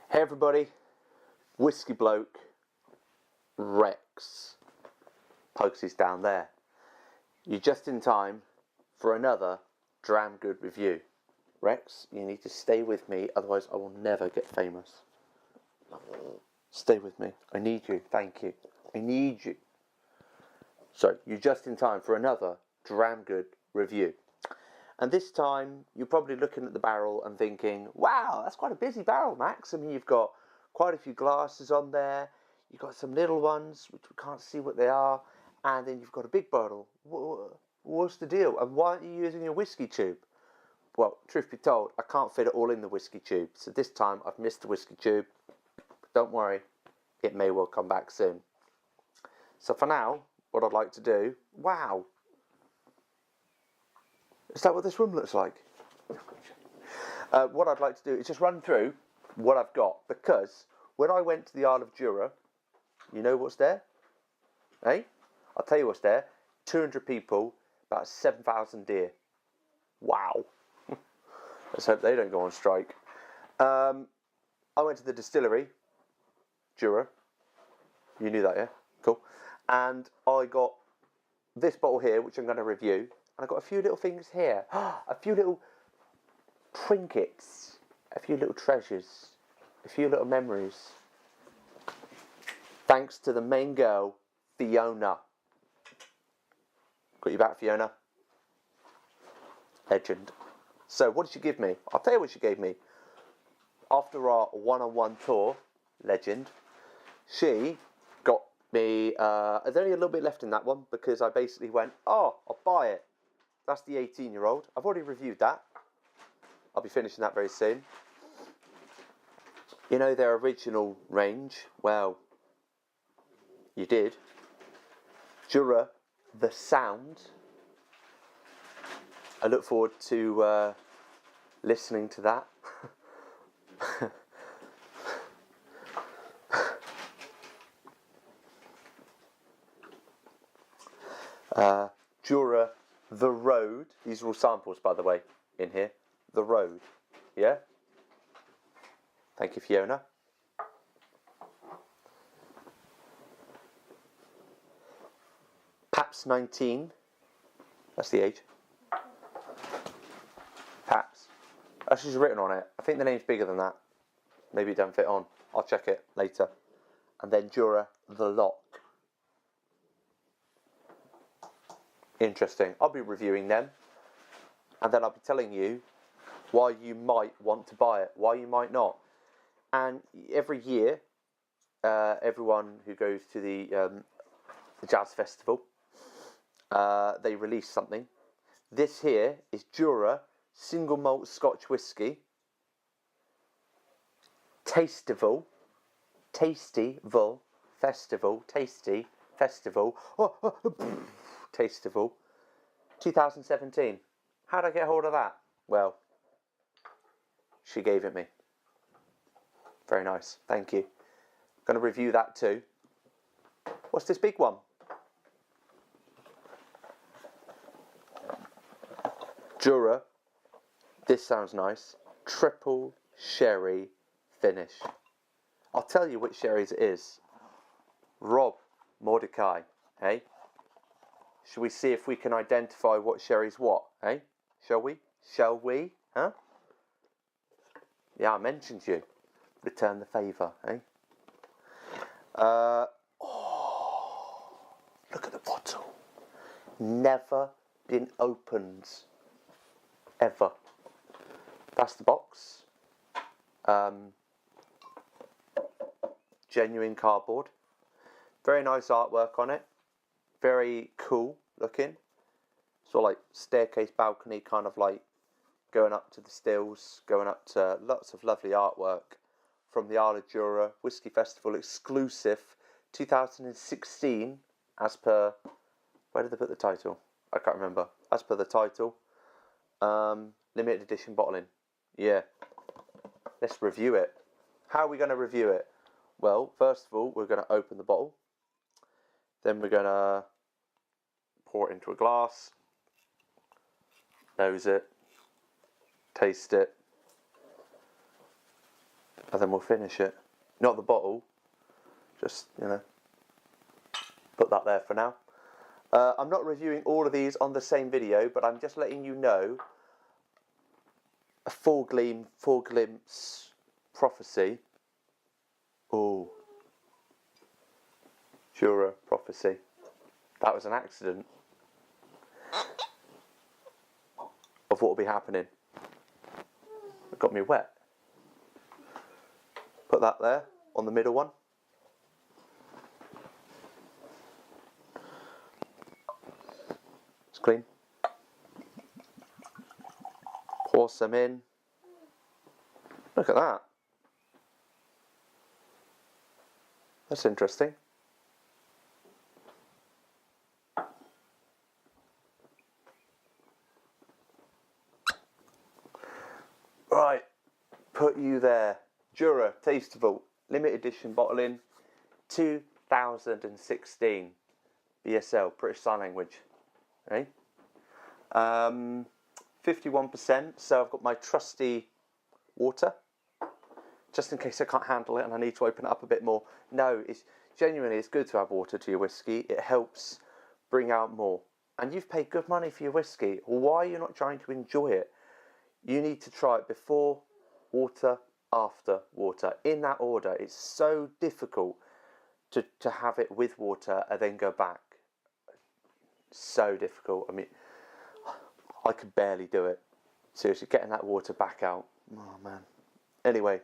Hey everybody, Whiskey Bloke Rex Pokesy's down there. You're just in time for another damn good review. Rex, you need to stay with me, otherwise I will never get famous. Stay with me. I need you. Thank you. I need you. So, you're just in time for another damn good review. And this time, you're probably looking at the barrel and thinking, wow, that's quite a busy barrel, Max. I mean, you've got quite a few glasses on there. You've got some little ones, which we can't see what they are. And then you've got a big bottle. What's the deal? And why aren't you using a whiskey tube? Well, truth be told, I can't fit it all in the whiskey tube. So this time, I've missed the whiskey tube. But don't worry, it may well come back soon. So for now, what I'd like to do, wow. Is that what this room looks like? What I'd like to do is just run through what I've got, because when I went to the Isle of Jura, you know what's there? Eh? I'll tell you what's there. 200 people, about 7,000 deer. Wow. Let's hope they don't go on strike. I went to the distillery, Jura. You knew that, yeah? Cool. And I got this bottle here, which I'm going to review. And I've got a few little things here. A few little trinkets. A few little treasures. A few little memories. Thanks to the main girl, Fiona. Got you back, Fiona? Legend. So, what did she give me? I'll tell you what she gave me. After our one-on-one tour, legend, she got me... there's only a little bit left in that one, because I basically went, oh, I'll buy it. That's the 18-year-old. I've already reviewed that. I'll be finishing that very soon. You know their original range? Well, you did. Jura, the sound. I look forward to listening to that. Jura, the road. These are all samples, by the way, in here. The road. Yeah? Thank you, Fiona. Paps 19. That's the age. Paps. That's just written on it. I think the name's bigger than that. Maybe it don't fit on. I'll check it later. And then Jura, the lock. Interesting. I'll be reviewing them. And then I'll be telling you why you might want to buy it, why you might not. And every year, everyone who goes to the Jazz Festival, they release something. This here is Jura Single Malt Scotch Whisky. Tastival. Tastival. Festival. Tasty. Festival. Tastival. 2017. How'd I get hold of that? Well, she gave it me. Very nice. Thank you. Going to review that too. What's this big one? Jura. This sounds nice. Triple sherry finish. I'll tell you which sherries it is. Rob Mordecai. Hey? Shall we see if we can identify what sherry's what? Hey? Shall we? Shall we? Huh? Yeah, I mentioned you. Return the favour, eh? Look at the bottle. Never been opened. Ever. That's the box. Genuine cardboard. Very nice artwork on it. Very cool looking. Sort of like staircase balcony, kind of like going up to the stills, going up to lots of lovely artwork from the Isle of Jura Whisky Festival exclusive 2016 as per, where did they put the title? I can't remember. As per the title, limited edition bottling. Yeah. Let's review it. How are we going to review it? Well, first of all, we're going to open the bottle. Then we're going to pour it into a glass. Nose it. Taste it. and then we'll finish it. Not the bottle, just, you know, put that there for now. I'm not reviewing all of these on the same video, but I'm just letting you know a full glimpse prophecy. Oh, Jura prophecy. That was an accident of what will be happening. It got me wet. Put that there on the middle one. It's clean. Pour some in. Look at that. That's interesting. Right, put you there. Jura Tastival, limited edition bottling, 2016. BSL, British Sign Language. Okay. 51%, so I've got my trusty water, just in case I can't handle it and I need to open it up a bit more. No, it's genuinely, it's good to have water to your whiskey. It helps bring out more. And you've paid good money for your whiskey. Why are you not trying to enjoy it? You need to try it before water, after water, in that order. It's so difficult to have it with water and then go back. So difficult. I mean, I could barely do it. Seriously, getting that water back out. Oh man. Anyway,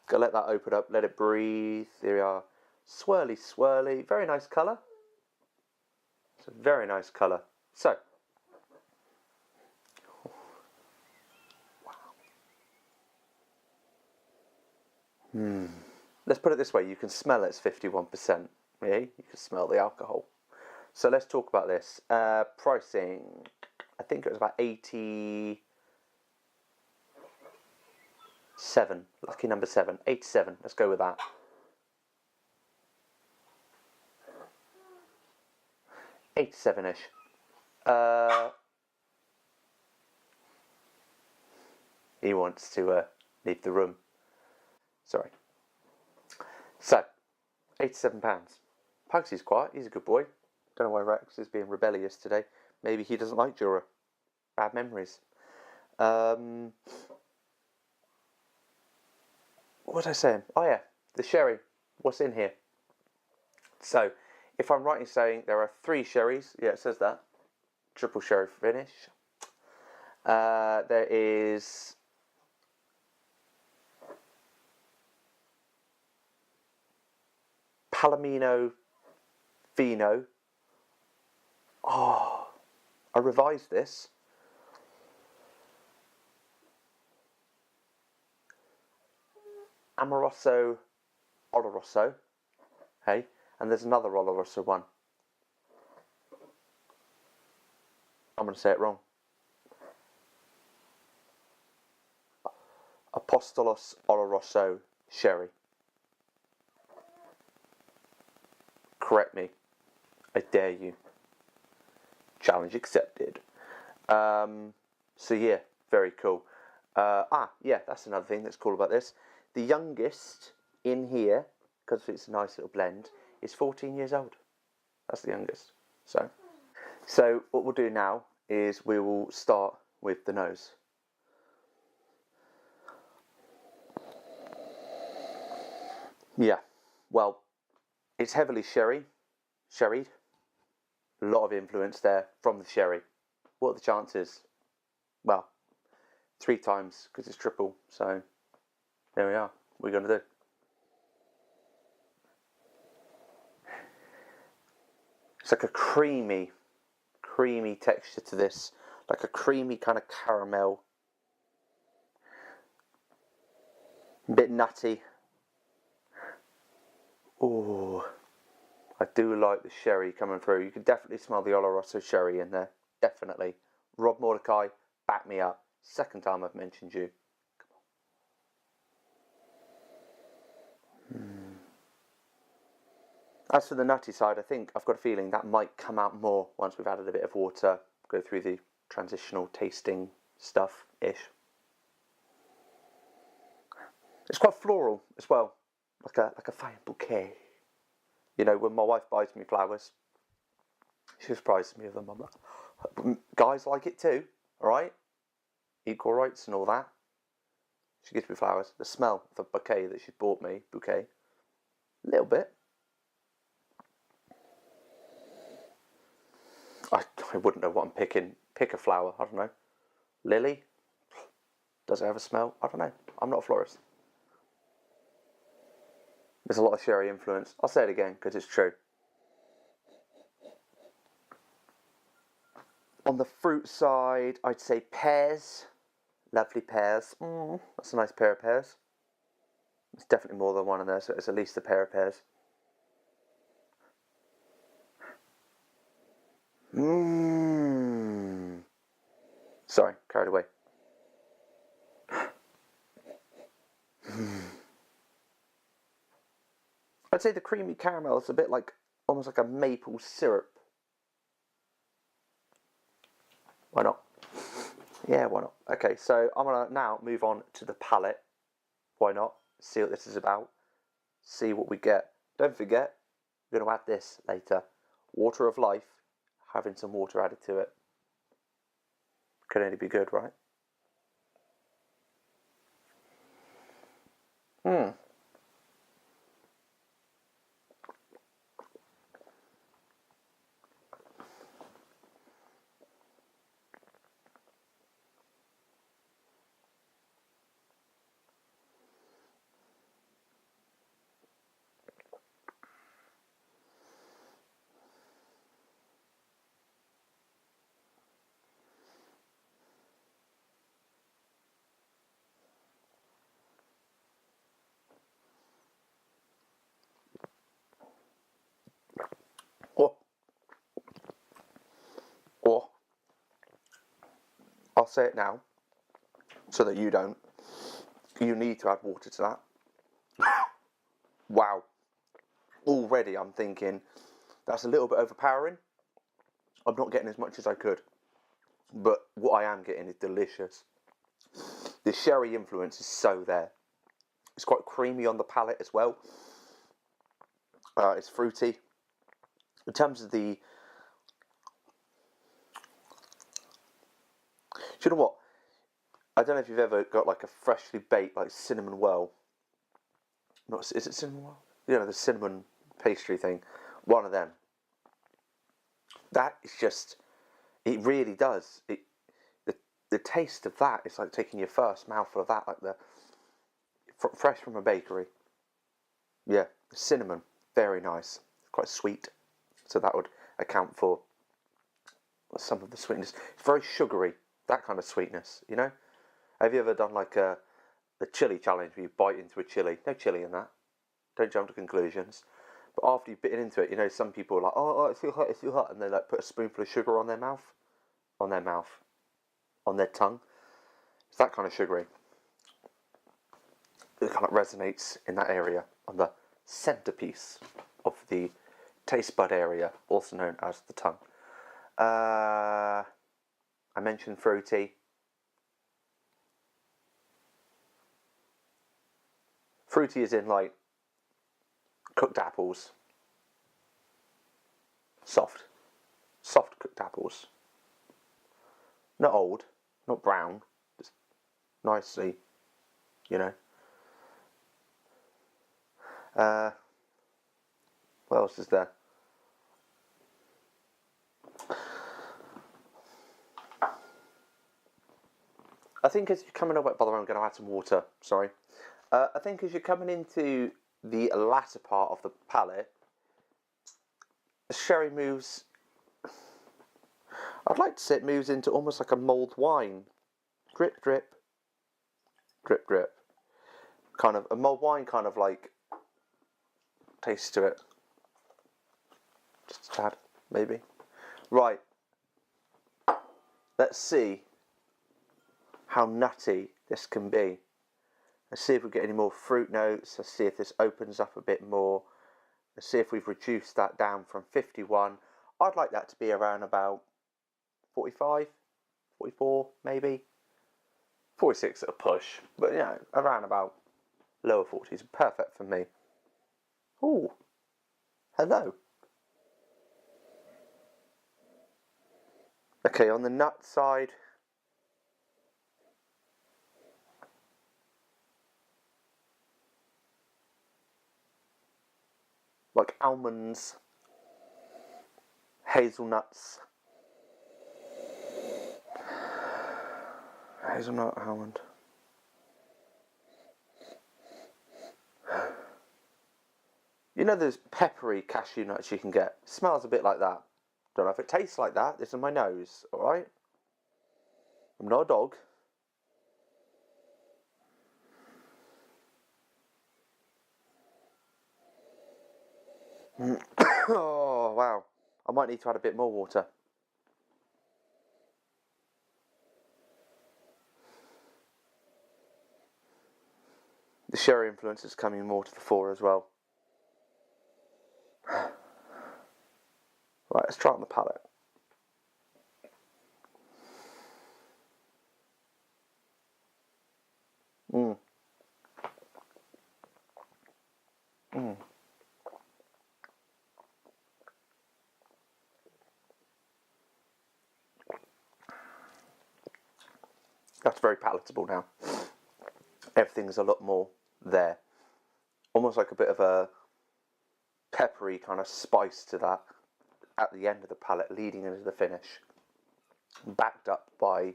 gotta let that open up, let it breathe. There we are. Swirly, swirly. Very nice colour. It's a very nice colour. So, let's put it this way. You can smell it's 51%. Yeah, you can smell the alcohol. So let's talk about this. Pricing. I think it was about 87. Lucky number 7. 87. Let's go with that. $87-ish. He wants to leave the room. Sorry. So, £87. Pugsy's quiet. He's a good boy. Don't know why Rex is being rebellious today. Maybe he doesn't like Jura. Bad memories. What was I saying? Oh yeah, the sherry. What's in here? So, if I'm right in saying there are 3 sherries. Yeah, it says that. Triple sherry finish. There is Palomino Fino. Oh, I revised this. Amoroso Oloroso. Hey, and there's another Oloroso one. I'm going to say it wrong. Apostolos Oloroso Sherry. Correct me. I dare you. Challenge accepted. So yeah, very cool. Yeah, that's another thing that's cool about this. The youngest in here, because it's a nice little blend, is 14 years old. That's the youngest. So what we'll do now is we will start with the nose. Yeah, well, it's heavily sherried. A lot of influence there from the sherry. What are the chances? Well, 3 times because it's triple. So there we are. What are we going to do? It's like a creamy texture to this. Like a creamy kind of caramel. A bit nutty. Oh, I do like the sherry coming through. You can definitely smell the Oloroso sherry in there. Definitely. Rob Mordecai, back me up. Second time I've mentioned you. As for the nutty side, I think I've got a feeling that might come out more once we've added a bit of water, go through the transitional tasting stuff-ish. It's quite floral as well, like a fine bouquet. You know, when my wife buys me flowers, she surprises me with them. I'm like, guys like it too, all right? Equal rights and all that. She gives me flowers. The smell of the bouquet that she bought me, a little bit. I wouldn't know what I'm picking. Pick a flower, I don't know. Lily? Does it have a smell? I don't know. I'm not a florist. There's a lot of sherry influence. I'll say it again because it's true. On the fruit side, I'd say pears. Lovely pears. That's a nice pair of pears. It's definitely more than one in there, so it's at least a pair of pears. Sorry, carried away. I'd say the creamy caramel is a bit like, almost like a maple syrup. Why not? Yeah, why not? Okay, so I'm going to now move on to the palate. Why not? See what this is about. See what we get. Don't forget, we're going to add this later. Water of life. Having some water added to it. Could only be good, right? Or I'll say it now, so that you don't. You need to add water to that. Wow. Already I'm thinking, that's a little bit overpowering. I'm not getting as much as I could. But what I am getting is delicious. The sherry influence is so there. It's quite creamy on the palate as well. It's fruity. In terms of the... Do you know what? I don't know if you've ever got like a freshly baked like cinnamon well. Not, is it cinnamon well? You know, the cinnamon pastry thing. One of them. That is just... It really does. The taste of that is like taking your first mouthful of that, like the fresh from a bakery. Yeah, the cinnamon, very nice, quite sweet. So that would account for some of the sweetness. It's very sugary, that kind of sweetness. You know, have you ever done like the chili challenge where you bite into a chili? No chili in that. Don't jump to conclusions. But after you've bitten into it, you know, some people are like, oh, it's too hot, it's too hot, and they like put a spoonful of sugar on their mouth, on their tongue. It's that kind of sugary. It kind of resonates in that area, on the centerpiece of the taste bud area, also known as the tongue. I mentioned fruity. Fruity is in like cooked apples. Soft cooked apples. Not old, not brown, just nicely, you know. What else is there? I think as you're coming up, by the way, I'm going to add some water, sorry. I think as you're coming into the latter part of the palate, the sherry moves, I'd like to say it moves into almost like a mulled wine. Drip, drip, drip, drip. Kind of, a mulled wine kind of like taste to it. Just a tad, maybe. Right. Let's see how nutty this can be. Let's see if we get any more fruit notes. Let's see if this opens up a bit more. Let's see if we've reduced that down from 51. I'd like that to be around about 45, 44 maybe. 46 at a push, but you know, around about lower 40s, perfect for me. Ooh, hello. Okay, on the nut side, like almonds, hazelnuts, hazelnut, almond. You know those peppery cashew nuts you can get? Smells a bit like that. Don't know if it tastes like that. This is my nose, alright? I'm not a dog. Oh, wow. I might need to add a bit more water. The sherry influence is coming more to the fore as well. Right, let's try it on the palate. That's very palatable now. Everything's a lot more there. Almost like a bit of a peppery kind of spice to that at the end of the palate, leading into the finish. Backed up by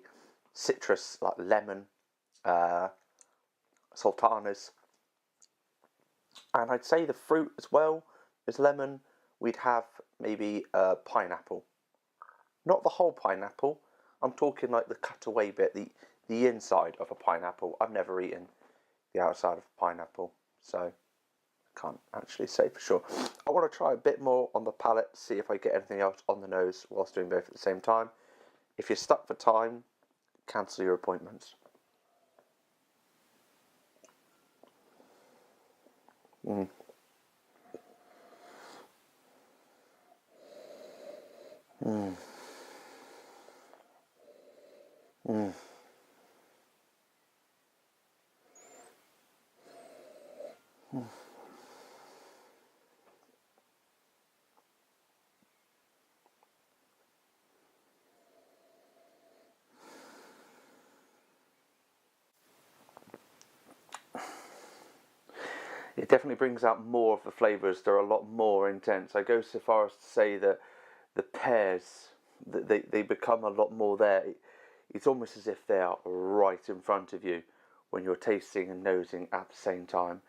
citrus like lemon, sultanas, and I'd say the fruit as well as lemon. We'd have maybe pineapple. Not the whole pineapple. I'm talking like the cutaway bit, the inside of a pineapple. I've never eaten the outside of a pineapple, so I can't actually say for sure. I want to try a bit more on the palate, see if I get anything else on the nose whilst doing both at the same time. If you're stuck for time, cancel your appointments. Mm. Mm. Mm. Mm. It definitely brings out more of the flavours. They're a lot more intense. I go so far as to say that the pears, they become a lot more there. It's almost as if they are right in front of you when you're tasting and nosing at the same time.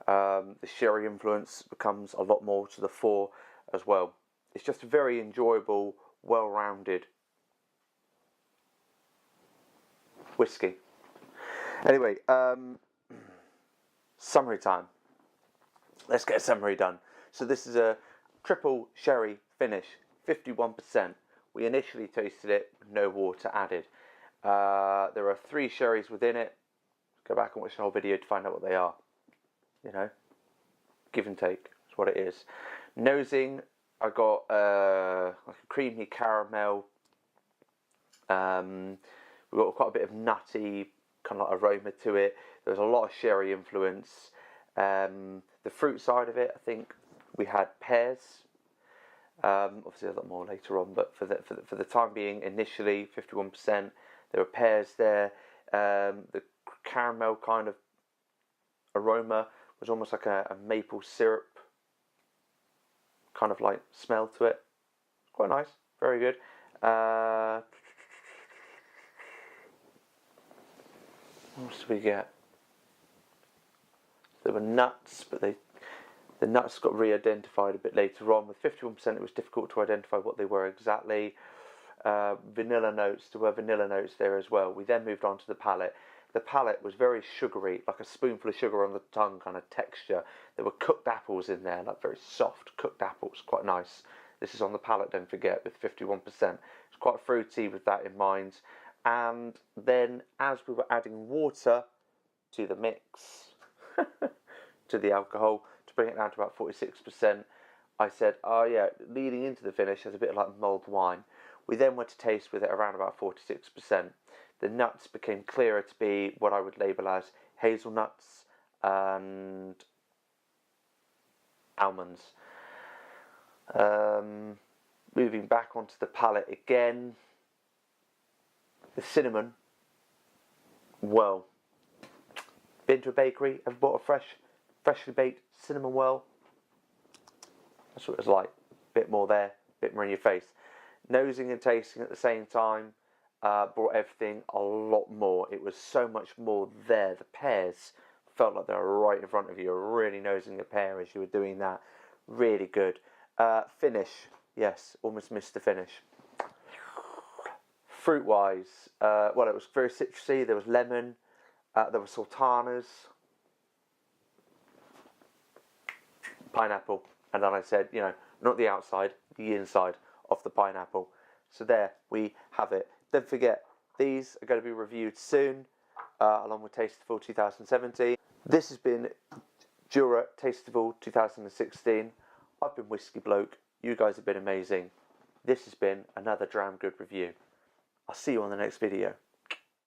The sherry influence becomes a lot more to the fore as well. It's just a very enjoyable, well-rounded whiskey. Anyway, summary time. Let's get a summary done. So this is a triple sherry finish, 51%. We initially tasted it with no water added. There are 3 sherries within it. Go back and watch the whole video to find out what they are. You know, give and take is what it is. Nosing, I got like a creamy caramel. We've got quite a bit of nutty kind of like aroma to it. There's a lot of sherry influence. The fruit side of it, I think we had pears. Obviously a lot more later on, but for the time being, initially 51%, there were pears there. The caramel kind of aroma was almost like a maple syrup kind of like smell to it. Quite nice, very good. What else did we get? There were nuts, but the nuts got re-identified a bit later on. With 51%, it was difficult to identify what they were exactly. Vanilla notes, there were vanilla notes there as well. We then moved on to the palate. The palate was very sugary, like a spoonful of sugar on the tongue kind of texture. There were cooked apples in there, like very soft cooked apples, quite nice. This is on the palate, don't forget, with 51%. It's quite fruity with that in mind. And then as we were adding water to the mix, to the alcohol, to bring it down to about 46%, I said, oh yeah, leading into the finish, there's a bit like mulled wine. We then went to taste with it around about 46%. The nuts became clearer to be what I would label as hazelnuts, and almonds. Moving back onto the palate again, the cinnamon. Well, been to a bakery, ever bought a freshly baked cinnamon whirl? That's what it was like. Bit more there, bit more in your face. Nosing and tasting at the same time brought everything a lot more. It was so much more there. The pears felt like they were right in front of you. You were really nosing the pear as you were doing that. Really good. Finish. Yes, almost missed the finish. Fruit-wise, well, it was very citrusy. There was lemon. There were sultanas. Pineapple. And then I said, you know, not the outside, the inside of the pineapple. So there we have it. Don't forget, these are going to be reviewed soon, along with Tastival 2017. This has been Jura Tastival 2016. I've been Whisky Bloke. You guys have been amazing. This has been another Dram Good review. I'll see you on the next video.